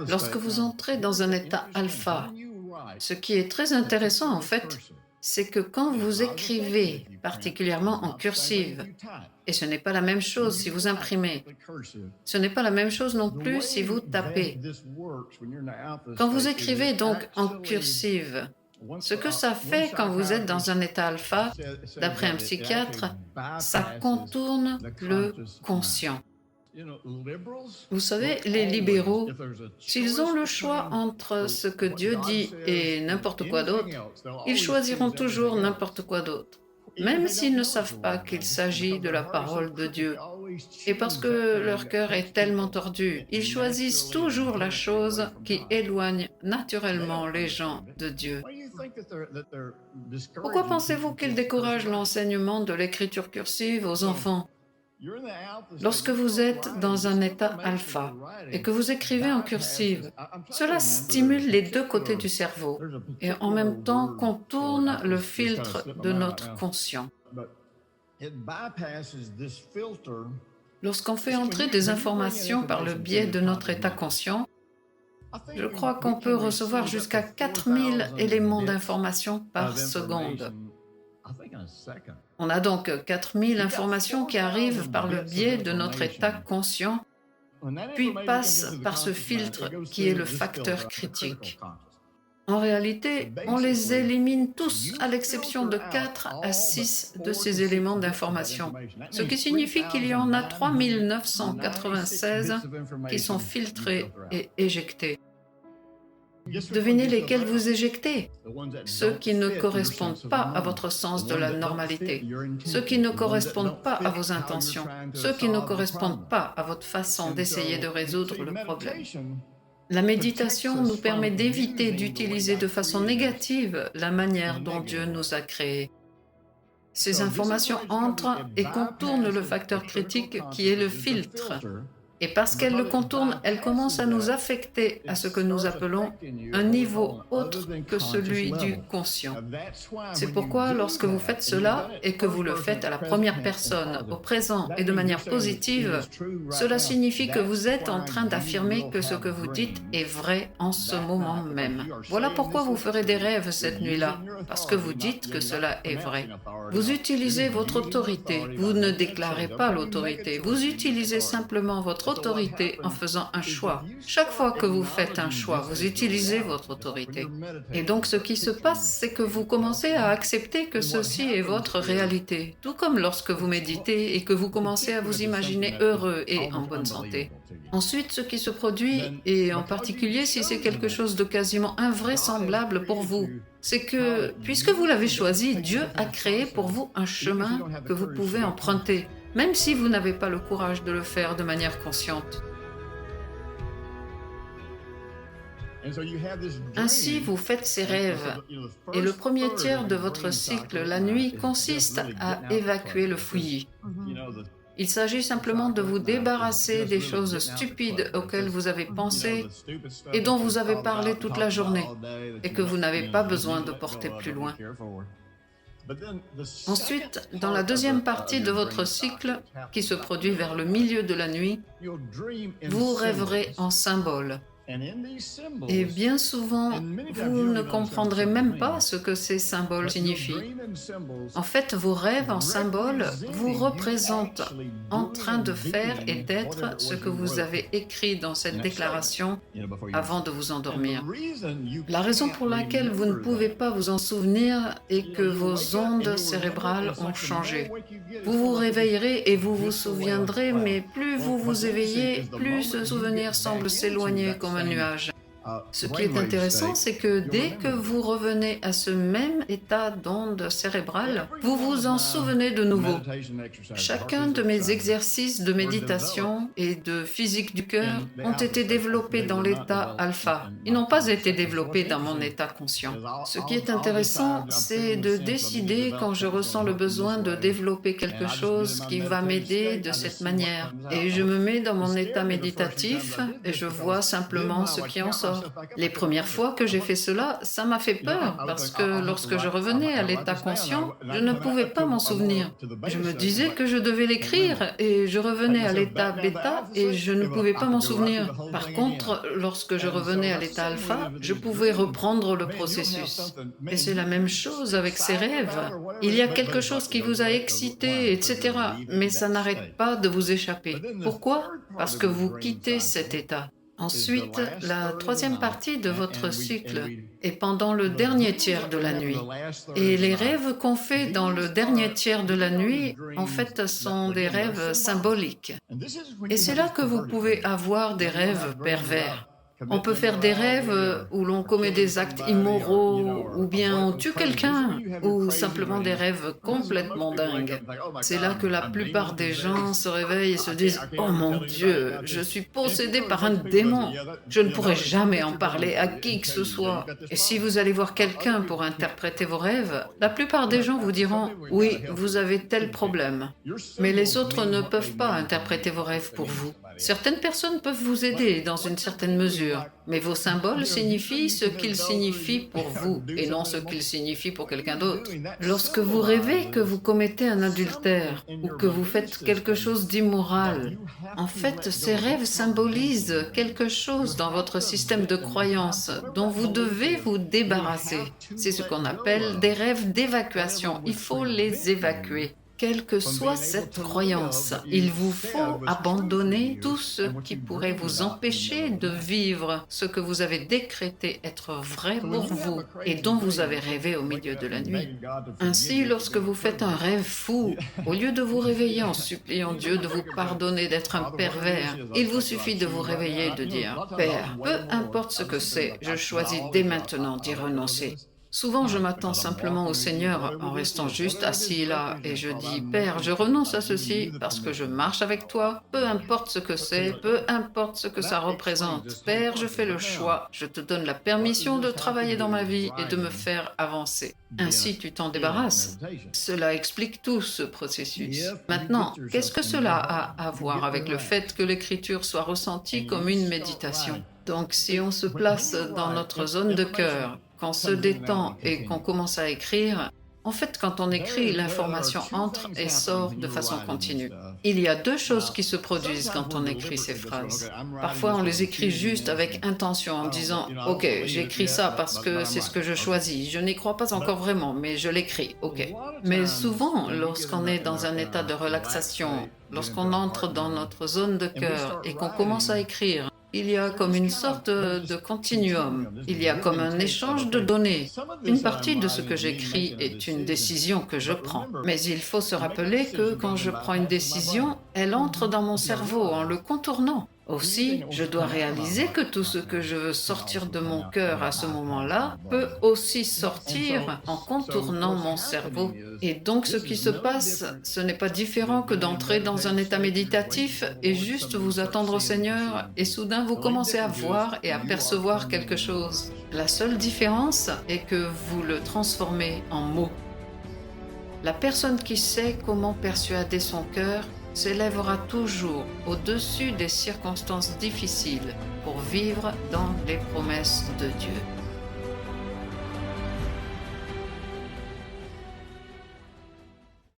Lorsque vous entrez dans un état alpha, ce qui est très intéressant en fait, c'est que quand vous écrivez, particulièrement en cursive, et ce n'est pas la même chose si vous imprimez, ce n'est pas la même chose non plus si vous tapez. Quand vous écrivez donc en cursive, ce que ça fait quand vous êtes dans un état alpha, d'après un psychiatre, ça contourne le conscient. Vous savez, les libéraux, s'ils ont le choix entre ce que Dieu dit et n'importe quoi d'autre, ils choisiront toujours n'importe quoi d'autre, même s'ils ne savent pas qu'il s'agit de la parole de Dieu. Et parce que leur cœur est tellement tordu, ils choisissent toujours la chose qui éloigne naturellement les gens de Dieu. Pourquoi pensez-vous qu'ils découragent l'enseignement de l'écriture cursive aux enfants? Lorsque vous êtes dans un état alpha et que vous écrivez en cursive, cela stimule les deux côtés du cerveau et en même temps contourne le filtre de notre conscient. Lorsqu'on fait entrer des informations par le biais de notre état conscient, je crois qu'on peut recevoir jusqu'à 4000 éléments d'information par seconde. On a donc 4000 informations qui arrivent par le biais de notre état conscient, puis passent par ce filtre qui est le facteur critique. En réalité, on les élimine tous à l'exception de 4 à 6 de ces éléments d'information, ce qui signifie qu'il y en a 3996 qui sont filtrés et éjectés. Devinez lesquels vous éjectez. Ceux qui ne correspondent pas à votre sens de la normalité, ceux qui ne correspondent pas à vos intentions, ceux qui ne correspondent pas à votre façon d'essayer de résoudre le problème. La méditation nous permet d'éviter d'utiliser de façon négative la manière dont Dieu nous a créés. Ces informations entrent et contournent le facteur critique qui est le filtre. Et parce qu'elles le contournent, elles commencent à nous affecter à ce que nous appelons un niveau autre que celui du conscient. C'est pourquoi lorsque vous faites cela et que vous le faites à la première personne, au présent et de manière positive, cela signifie que vous êtes en train d'affirmer que ce que vous dites est vrai en ce moment même. Voilà pourquoi vous ferez des rêves cette nuit-là, parce que vous dites que cela est vrai. Vous utilisez votre autorité, vous ne déclarez pas l'autorité, vous utilisez simplement votre autorité en faisant un choix. Chaque fois que vous faites un choix, vous utilisez votre autorité. Et donc ce qui se passe, c'est que vous commencez à accepter que ceci est votre réalité, tout comme lorsque vous méditez et que vous commencez à vous imaginer heureux et en bonne santé. Ensuite, ce qui se produit, et en particulier si c'est quelque chose de quasiment invraisemblable pour vous, c'est que, puisque vous l'avez choisi, Dieu a créé pour vous un chemin que vous pouvez emprunter, même si vous n'avez pas le courage de le faire de manière consciente. Ainsi, vous faites ces rêves, et le premier tiers de votre cycle, la nuit, consiste à évacuer le fouillis. Il s'agit simplement de vous débarrasser des choses stupides auxquelles vous avez pensé et dont vous avez parlé toute la journée, et que vous n'avez pas besoin de porter plus loin. Ensuite, dans la deuxième partie de votre cycle, qui se produit vers le milieu de la nuit, vous rêverez en symboles. Et bien souvent, vous ne comprendrez même pas ce que ces symboles signifient. En fait, vos rêves en symboles vous représentent en train de faire et d'être ce que vous avez écrit dans cette déclaration avant de vous endormir. La raison pour laquelle vous ne pouvez pas vous en souvenir est que vos ondes cérébrales ont changé. Vous vous réveillerez et vous vous souviendrez, mais plus vous vous éveillez, plus ce souvenir semble s'éloigner comme un nuage. Ce qui est intéressant, c'est que dès que vous revenez à ce même état d'onde cérébrale, vous vous en souvenez de nouveau. Chacun de mes exercices de méditation et de physique du cœur ont été développés dans l'état alpha. Ils n'ont pas été développés dans mon état conscient. Ce qui est intéressant, c'est de décider quand je ressens le besoin de développer quelque chose qui va m'aider de cette manière. Et je me mets dans mon état méditatif et je vois simplement ce qui en sort. sort. Les premières fois que j'ai fait cela, ça m'a fait peur parce que lorsque je revenais à l'état conscient, je ne pouvais pas m'en souvenir. Je me disais que je devais l'écrire et je revenais à l'état bêta et je ne pouvais pas m'en souvenir. Par contre, lorsque je revenais à l'état alpha, je pouvais reprendre le processus. Et c'est la même chose avec ces rêves. Il y a quelque chose qui vous a excité, etc. Mais ça n'arrête pas de vous échapper. Pourquoi? Parce que vous quittez cet état. Ensuite, la troisième partie de votre cycle est pendant le dernier tiers de la nuit. Et les rêves qu'on fait dans le dernier tiers de la nuit, en fait, sont des rêves symboliques. Et c'est là que vous pouvez avoir des rêves pervers. On peut faire des rêves où l'on commet des actes immoraux, ou bien on tue quelqu'un, ou simplement des rêves complètement dingues. C'est là que la plupart des gens se réveillent et se disent « Oh mon Dieu, je suis possédé par un démon, je ne pourrai jamais en parler à qui que ce soit. » Et si vous allez voir quelqu'un pour interpréter vos rêves, la plupart des gens vous diront « Oui, vous avez tel problème. » Mais les autres ne peuvent pas interpréter vos rêves pour vous. Certaines personnes peuvent vous aider dans une certaine mesure, mais vos symboles signifient ce qu'ils signifient pour vous et non ce qu'ils signifient pour quelqu'un d'autre. Lorsque vous rêvez que vous commettez un adultère ou que vous faites quelque chose d'immoral, en fait, ces rêves symbolisent quelque chose dans votre système de croyance dont vous devez vous débarrasser. C'est ce qu'on appelle des rêves d'évacuation. Il faut les évacuer. Quelle que soit cette croyance, il vous faut abandonner tout ce qui pourrait vous empêcher de vivre ce que vous avez décrété être vrai pour vous et dont vous avez rêvé au milieu de la nuit. Ainsi, lorsque vous faites un rêve fou, au lieu de vous réveiller en suppliant Dieu de vous pardonner d'être un pervers, il vous suffit de vous réveiller et de dire « Père, peu importe ce que c'est, je choisis dès maintenant d'y renoncer. » Souvent, je m'attends simplement au Seigneur en restant juste assis là et je dis « Père, je renonce à ceci parce que je marche avec toi, peu importe ce que c'est, peu importe ce que ça représente. Père, je fais le choix, je te donne la permission de travailler dans ma vie et de me faire avancer. » Ainsi, tu t'en débarrasses. Cela explique tout ce processus. Maintenant, qu'est-ce que cela a à voir avec le fait que l'écriture soit ressentie comme une méditation? Donc, si on se place dans notre zone de cœur, qu'on se détend et qu'on commence à écrire, en fait, quand on écrit, l'information entre et sort de façon continue. Il y a deux choses qui se produisent quand on écrit ces phrases. Parfois, on les écrit juste avec intention, en disant « Ok, j'écris ça parce que c'est ce que je choisis. Je n'y crois pas encore vraiment, mais je l'écris, ok. » Mais souvent, lorsqu'on est dans un état de relaxation, lorsqu'on entre dans notre zone de cœur et qu'on commence à écrire, il y a comme une sorte de continuum, il y a comme un échange de données. Une partie de ce que j'écris est une décision que je prends. Mais il faut se rappeler que quand je prends une décision, elle entre dans mon cerveau en le contournant. Aussi, je dois réaliser que tout ce que je veux sortir de mon cœur à ce moment-là peut aussi sortir en contournant mon cerveau. Et donc ce qui se passe, ce n'est pas différent que d'entrer dans un état méditatif et juste vous attendre au Seigneur et soudain vous commencez à voir et à percevoir quelque chose. La seule différence est que vous le transformez en mots. La personne qui sait comment persuader son cœur s'élèvera toujours au-dessus des circonstances difficiles pour vivre dans les promesses de Dieu.